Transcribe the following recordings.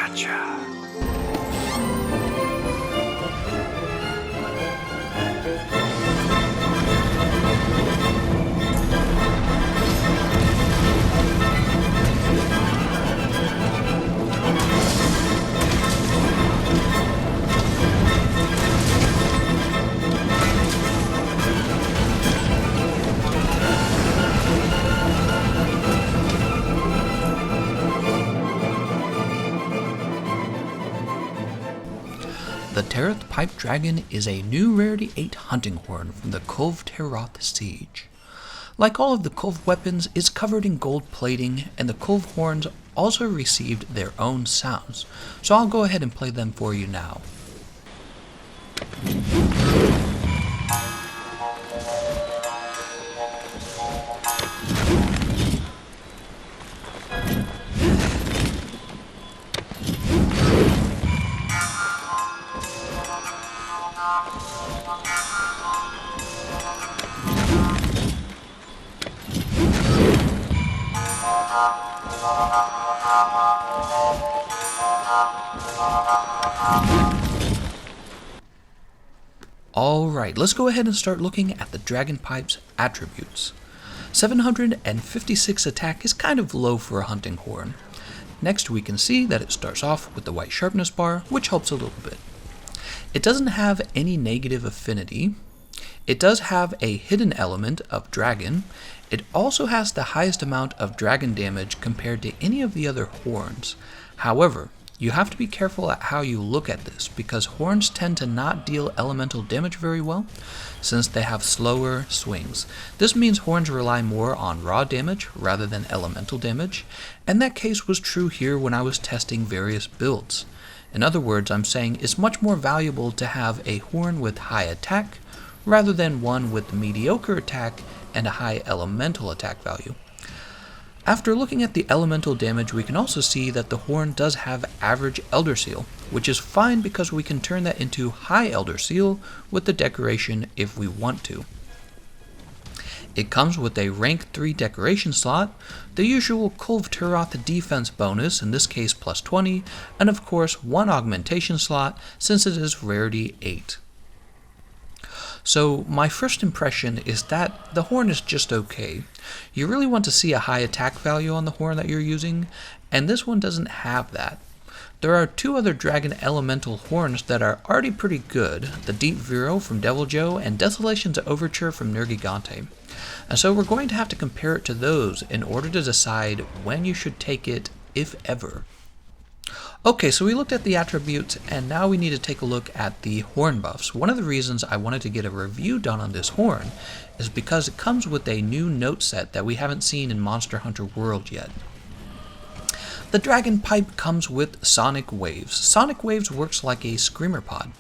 Gotcha. The Taroth Pipe Dragon is a new Rarity 8 hunting horn from the Kulve Taroth siege. Like all of the Kulve weapons, it's covered in gold plating, and the Kulve horns also received their own sounds, so I'll go ahead and play them for you now. Alright, let's go ahead and start looking at the Dragon Pipe's attributes. 756 attack is kind of low for a hunting horn. Next we can see that it starts off with the white sharpness bar, which helps a little bit. It doesn't have any negative affinity. It does have a hidden element of dragon. It also has the highest amount of dragon damage compared to any of the other horns. However, you have to be careful at how you look at this, because horns tend to not deal elemental damage very well, since they have slower swings. This means horns rely more on raw damage rather than elemental damage, and that case was true here when I was testing various builds. In other words, I'm saying it's much more valuable to have a horn with high attack, rather than one with mediocre attack and a high elemental attack value. After looking at the elemental damage, we can also see that the horn does have average Elder Seal, which is fine because we can turn that into high Elder Seal with the decoration if we want to. It comes with a rank 3 decoration slot, the usual Kulve Taroth defense bonus, in this case plus 20, and of course one augmentation slot since it is rarity 8. So my first impression is that the horn is just okay. You really want to see a high attack value on the horn that you're using, and this one doesn't have that. There are two other dragon elemental horns that are already pretty good, the Deep Vero from Devil Joe and Desolation's Overture from Nergigante. And so we're going to have to compare it to those in order to decide when you should take it, if ever. Okay, so we looked at the attributes, and now we need to take a look at the horn buffs. One of the reasons I wanted to get a review done on this horn is because it comes with a new note set that we haven't seen in Monster Hunter World yet. The Dragon Pipe comes with Sonic Waves. Sonic Waves works like a Screamer Pod.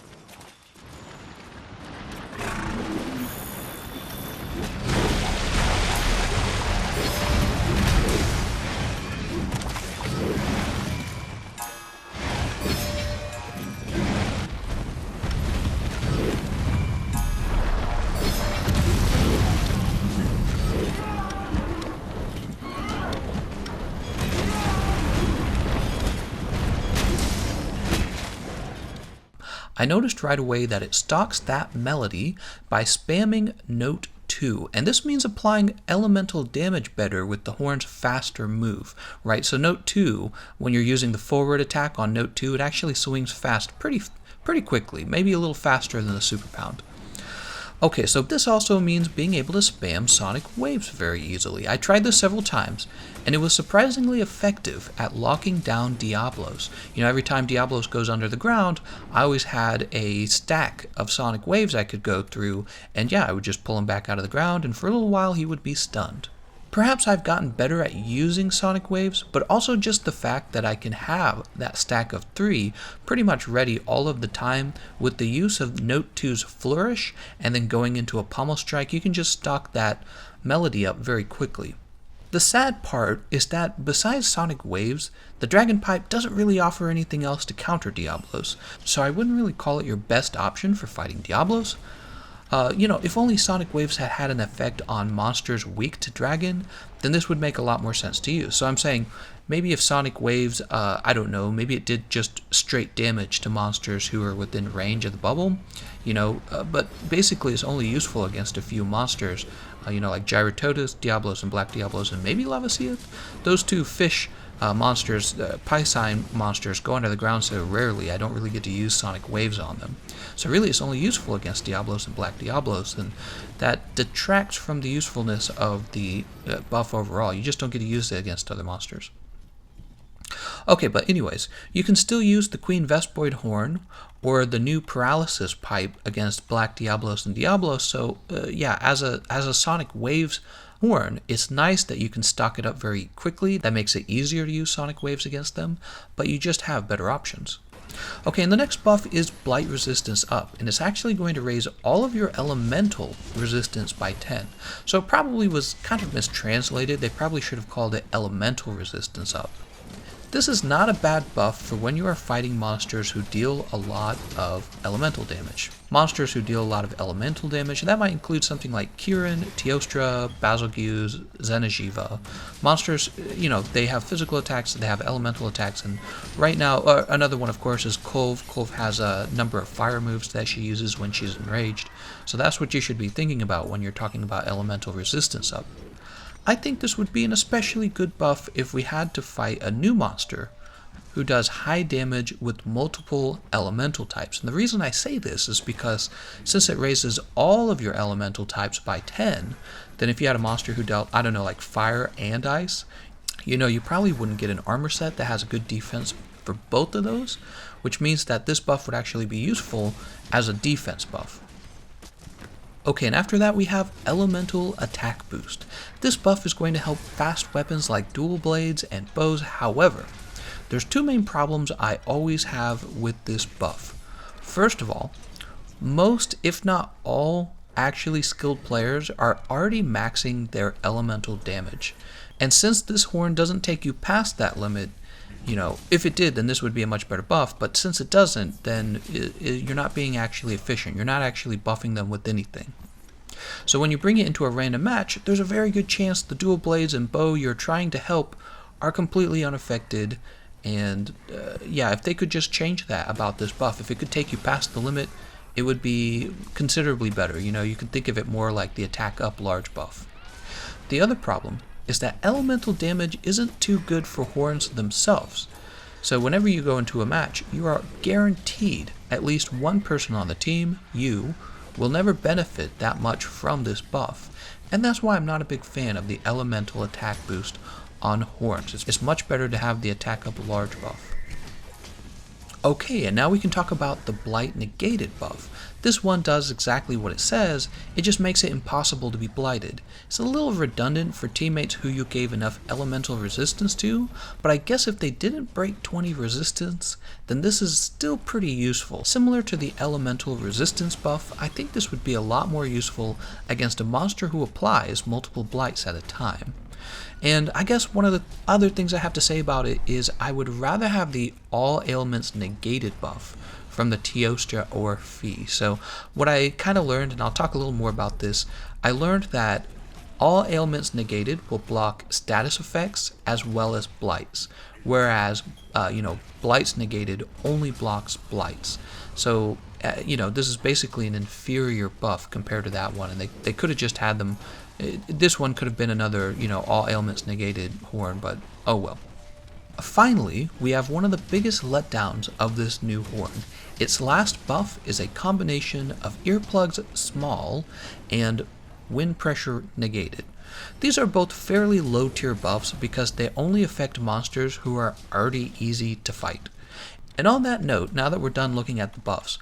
I noticed right away that it stalks that melody by spamming note 2, and this means applying elemental damage better with the horn's faster move, right? So note 2, when you're using the forward attack on note 2, it actually swings fast pretty quickly, maybe a little faster than the super pound. Okay, so this also means being able to spam Sonic Waves very easily. I tried this several times, and it was surprisingly effective at locking down Diablos. You know, every time Diablos goes under the ground, I always had a stack of Sonic Waves I could go through, and yeah, I would just pull him back out of the ground, and for a little while he would be stunned. Perhaps I've gotten better at using Sonic Waves, but also just the fact that I can have that stack of 3 pretty much ready all of the time with the use of Note 2's Flourish, and then going into a Pommel Strike, you can just stock that melody up very quickly. The sad part is that besides Sonic Waves, the Dragon Pipe doesn't really offer anything else to counter Diablos, so I wouldn't really call it your best option for fighting Diablos. If only Sonic Waves had had an effect on monsters weak to Dragon, then this would make a lot more sense to use. So I'm saying maybe if Sonic Waves, I don't know, maybe it did just straight damage to monsters who are within range of the bubble, but basically it's only useful against a few monsters, like Gyrototus, Diablos, and Black Diablos, and maybe Lavaseath. Those two fish monsters, Piscine monsters, go under the ground so rarely, I don't really get to use Sonic Waves on them. So really it's only useful against Diablos and Black Diablos, and that detracts from the usefulness of the buff overall. You just don't get to use it against other monsters. Okay, but anyways, you can still use the Queen Vespoid Horn or the new Paralysis Pipe against Black Diablos and Diablos, so yeah, as a Sonic Waves horn, it's nice that you can stock it up very quickly. That makes it easier to use Sonic Waves against them, but you just have better options. Okay, and the next buff is Blight Resistance Up, and it's actually going to raise all of your elemental resistance by 10. So it probably was kind of mistranslated. They probably should have called it Elemental Resistance Up. This is not a bad buff for when you are fighting monsters who deal a lot of elemental damage. Monsters who deal a lot of elemental damage, and that might include something like Kirin, Teostra, Basilgeuse, Xeno'jiiva. Monsters, they have physical attacks, they have elemental attacks, and right now, another one of course is Kulve. Kulve has a number of fire moves that she uses when she's enraged, so that's what you should be thinking about when you're talking about elemental resistance up. I think this would be an especially good buff if we had to fight a new monster who does high damage with multiple elemental types. And the reason I say this is because since it raises all of your elemental types by 10, then if you had a monster who dealt, I don't know, like fire and ice, you probably wouldn't get an armor set that has a good defense for both of those, which means that this buff would actually be useful as a defense buff. Okay, and after that we have Elemental Attack Boost. This buff is going to help fast weapons like dual blades and bows. However, there's two main problems I always have with this buff. First of all, most, if not all, actually skilled players are already maxing their elemental damage. And since this horn doesn't take you past that limit, if it did, then this would be a much better buff, but since it doesn't, then you're not being actually efficient. You're not actually buffing them with anything. So when you bring it into a random match, there's a very good chance the dual blades and bow you're trying to help are completely unaffected, and yeah, if they could just change that about this buff, if it could take you past the limit, it would be considerably better. You could think of it more like the attack up large buff. The other problem is that elemental damage isn't too good for horns themselves. So whenever you go into a match, you are guaranteed at least one person on the team, you, will never benefit that much from this buff. And that's why I'm not a big fan of the elemental attack boost on horns. It's much better to have the attack up large buff. Okay, and now we can talk about the Blight Negated buff. This one does exactly what it says, it just makes it impossible to be blighted. It's a little redundant for teammates who you gave enough elemental resistance to, but I guess if they didn't break 20 resistance, then this is still pretty useful. Similar to the elemental resistance buff, I think this would be a lot more useful against a monster who applies multiple blights at a time. And I guess one of the other things I have to say about it is I would rather have the All Ailments Negated buff from the Teostra or Fee. So what I kind of learned, and I'll talk a little more about this, I learned that All Ailments Negated will block status effects as well as blights, whereas Blights Negated only blocks blights. So this is basically an inferior buff compared to that one, and they could have just had them. This one could have been another, All Ailments Negated horn, but oh well. Finally, we have one of the biggest letdowns of this new horn. Its last buff is a combination of Earplugs Small and Wind Pressure Negated. These are both fairly low tier buffs because they only affect monsters who are already easy to fight. And on that note, now that we're done looking at the buffs,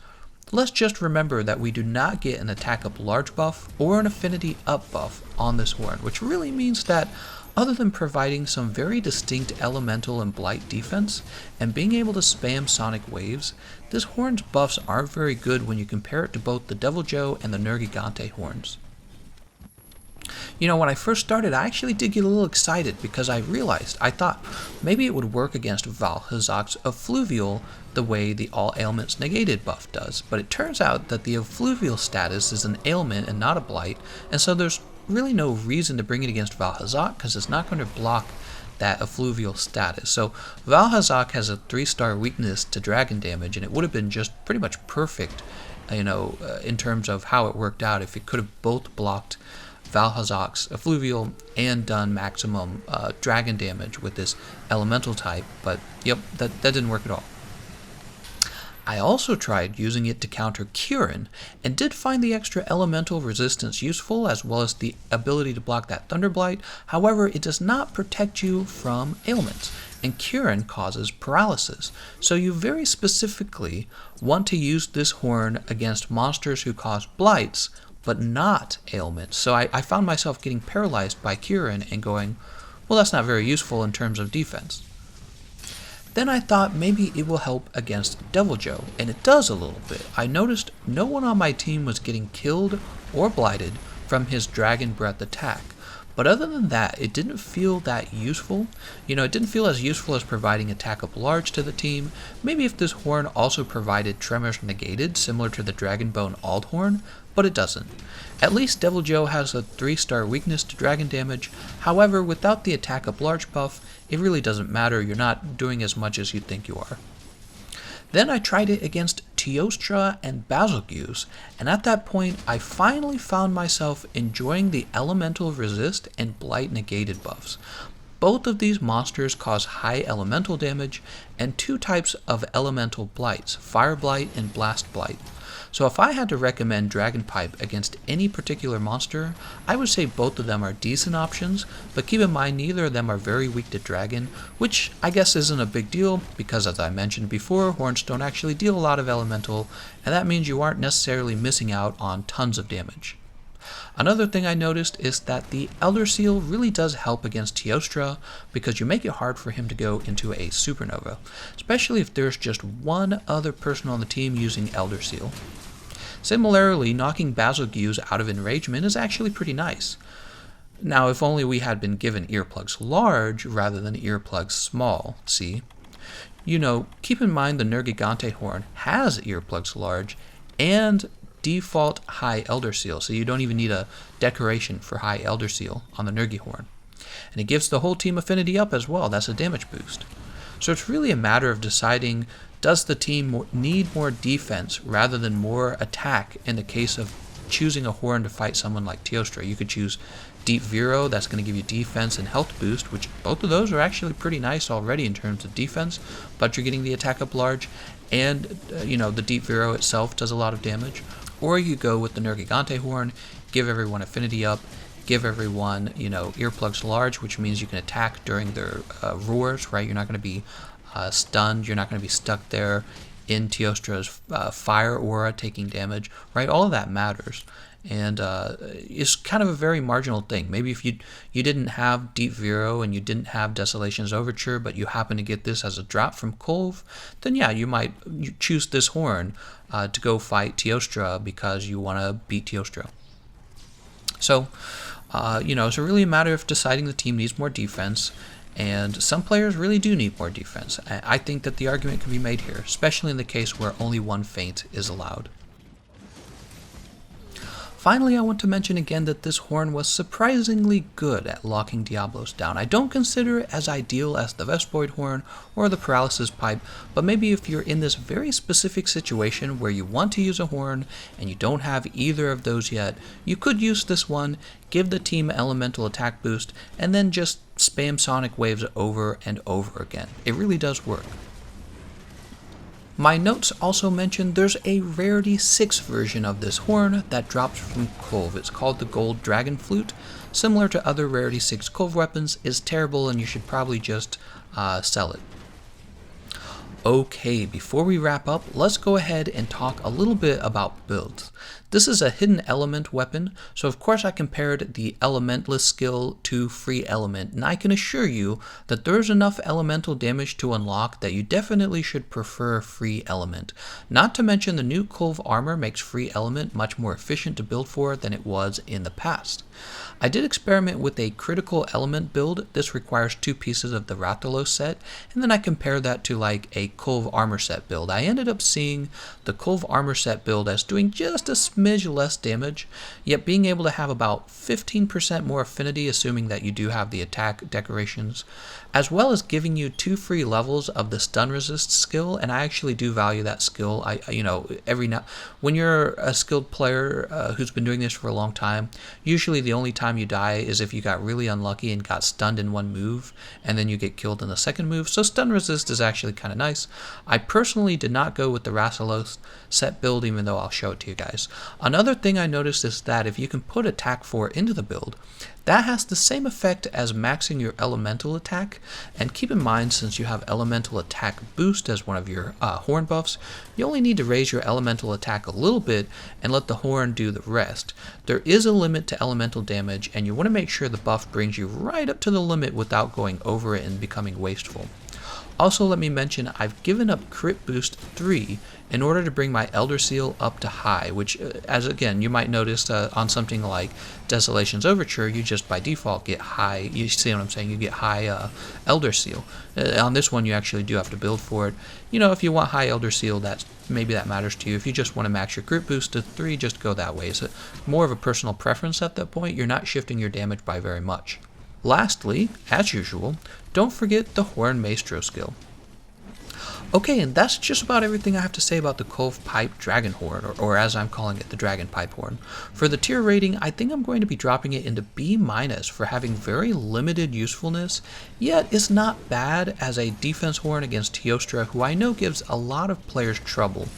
let's just remember that we do not get an attack up large buff or an affinity up buff on this horn, which really means that other than providing some very distinct elemental and blight defense and being able to spam sonic waves, this horn's buffs aren't very good when you compare it to both the Devil Joe and the Nergigante horns. When I first started, I actually did get a little excited because I thought maybe it would work against Valhazak's Effluvial the way the All Ailments Negated buff does. But it turns out that the Effluvial status is an ailment and not a blight, and so there's really no reason to bring it against Valhazak because it's not going to block that Effluvial status. So Valhazak has a 3-star weakness to dragon damage, and it would have been just pretty much perfect, in terms of how it worked out if it could have both blocked Valhazak's Effluvial and done maximum dragon damage with this elemental type. But yep, that didn't work at all. I also tried using it to counter Kirin, and did find the extra elemental resistance useful, as well as the ability to block that Thunder Blight. However, it does not protect you from ailments, and Kirin causes paralysis. So you very specifically want to use this horn against monsters who cause blights, but not ailments. So I found myself getting paralyzed by Kirin and going, well, that's not very useful in terms of defense. Then I thought maybe it will help against Deviljho, and it does a little bit. I noticed no one on my team was getting killed or blighted from his Dragon Breath attack. But other than that, it didn't feel that useful. It didn't feel as useful as providing Attack Up Large to the team. Maybe if this horn also provided Tremors Negated, similar to the Dragonbone Ald horn, but it doesn't. At least Deviljho has a 3-star weakness to dragon damage. However, without the Attack Up Large buff, it really doesn't matter. You're not doing as much as you think you are. Then I tried it against Teostra and Basilgeuse, and at that point I finally found myself enjoying the Elemental Resist and Blight Negated buffs. Both of these monsters cause high elemental damage and 2 types of elemental blights, Fire Blight and Blast Blight. So if I had to recommend Dragon Pipe against any particular monster, I would say both of them are decent options, but keep in mind neither of them are very weak to dragon, which I guess isn't a big deal because, as I mentioned before, horns don't actually deal a lot of elemental, and that means you aren't necessarily missing out on tons of damage. Another thing I noticed is that the Elder Seal really does help against Teostra because you make it hard for him to go into a supernova, especially if there's just one other person on the team using Elder Seal. Similarly, knocking Basilgeuse out of enragement is actually pretty nice. Now, if only we had been given earplugs large rather than earplugs small, see? Keep in mind the Nergigante horn has earplugs large and default high Elder Seal, so you don't even need a decoration for high Elder Seal on the Nergi horn. And it gives the whole team affinity up as well. That's a damage boost. So it's really a matter of deciding, does the team need more defense rather than more attack in the case of choosing a horn to fight someone like Teostra? You could choose Deep Vero, that's going to give you defense and health boost, which both of those are actually pretty nice already in terms of defense, but you're getting the Attack Up Large, and the Deep Vero itself does a lot of damage. Or you go with the Nergigante horn, give everyone affinity up, give everyone, earplugs large, which means you can attack during their roars, right? You're not going to be stunned, you're not going to be stuck there in Teostra's fire aura taking damage, right? All of that matters. And it's kind of a very marginal thing. Maybe if you didn't have Deep Vero and you didn't have Desolation's Overture, but you happen to get this as a drop from Kulve, then yeah, you choose this horn to go fight Teostra because you want to beat Teostra. So, it's really a matter of deciding the team needs more defense, and some players really do need more defense. I think that the argument can be made here, especially in the case where only one feint is allowed. Finally, I want to mention again that this horn was surprisingly good at locking Diablos down. I don't consider it as ideal as the Vespoid horn or the Paralysis Pipe, but maybe if you're in this very specific situation where you want to use a horn and you don't have either of those yet, you could use this one, give the team elemental attack boost, and then just spam sonic waves over and over again. It really does work. My notes also mention there's a Rarity 6 version of this horn that drops from Kulve. It's called the Gold Dragon Flute. Similar to other Rarity 6 Kulve weapons, is terrible and you should probably just sell it. Okay, before we wrap up, let's go ahead and talk a little bit about builds. This is a hidden element weapon, so of course I compared the elementalist skill to free element, and I can assure you that there's enough elemental damage to unlock that you definitely should prefer free element. Not to mention the new Kulve armor makes free element much more efficient to build for than it was in the past. I did experiment with a critical element build. This requires 2 pieces of the Rathalos set, and then I compared that to like a Kulve armor set build. I ended up seeing the Kulve armor set build as doing just a smidge less damage, yet being able to have about 15% more affinity, assuming that you do have the attack decorations, as well as giving you 2 free levels of the stun resist skill. And I actually do value that skill. When you're a skilled player who's been doing this for a long time, usually the only time you die is if you got really unlucky and got stunned in one move, and then you get killed in the second move. So stun resist is actually kind of nice. I personally did not go with the Rathalos set build, even though I'll show it to you guys. Another thing I noticed is that if you can put attack 4 into the build, that has the same effect as maxing your elemental attack. And keep in mind, since you have elemental attack boost as one of your horn buffs, you only need to raise your elemental attack a little bit and let the horn do the rest. There is a limit to elemental damage, and you want to make sure the buff brings you right up to the limit without going over it and becoming wasteful. Also, let me mention, I've given up crit boost 3 in order to bring my Elder Seal up to high, which, as again, you might notice on something like Desolation's Overture, you just by default get high, you see what I'm saying, you get high Elder Seal. On this one, you actually do have to build for it. You know, if you want high Elder Seal, maybe that matters to you. If you just want to max your crit boost to 3, just go that way. It's more of a personal preference at that point. You're not shifting your damage by very much. Lastly, as usual, don't forget the Horn Maestro skill. Okay, and that's just about everything I have to say about the Kulve Pipe Dragon Horn, or as I'm calling it, the Dragon Pipe Horn. For the tier rating, I think I'm going to be dropping it into B- for having very limited usefulness, yet it's not bad as a defense horn against Teostra, who I know gives a lot of players trouble.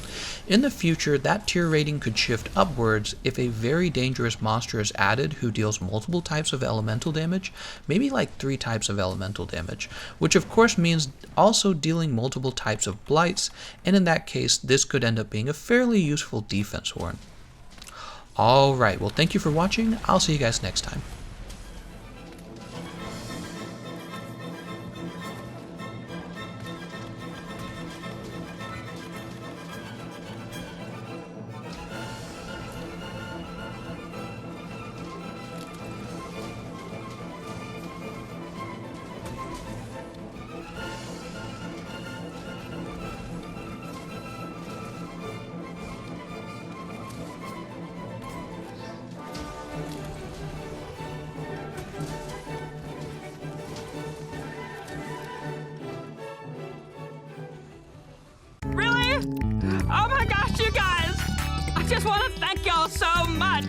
In the future, that tier rating could shift upwards if a very dangerous monster is added who deals multiple types of elemental damage, maybe like 3 types of elemental damage, which of course means also dealing multiple types of blights, and in that case, this could end up being a fairly useful defense horn. Alright, well thank you for watching, I'll see you guys next time. Really? Oh my gosh, you guys! I just want to thank y'all so much!